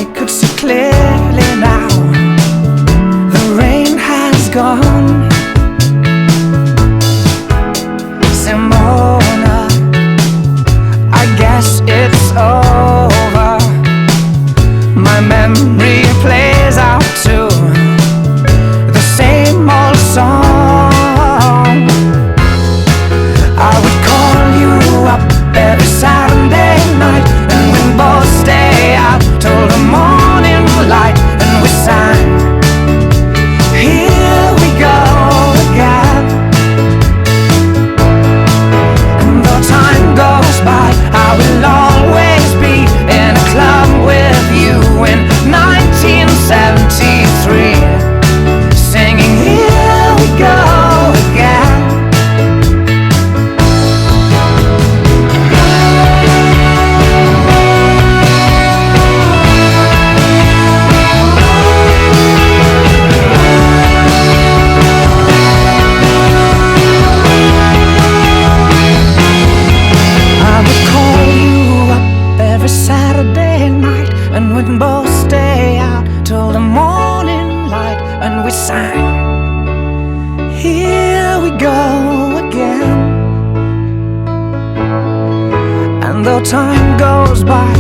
I could see clearly now. The rain has gone. Simona, I guess it's over. My memory plays out to the same old song. I would call you up every Saturday night, and we'd both stay out till the morning light, and we sang, here we go again. And though time goes by, I will always be in a club with you in 1973, singing, here we go again. Saturday night, and we'd both stay out till the morning light, and we sang, here we go again. And though time goes by,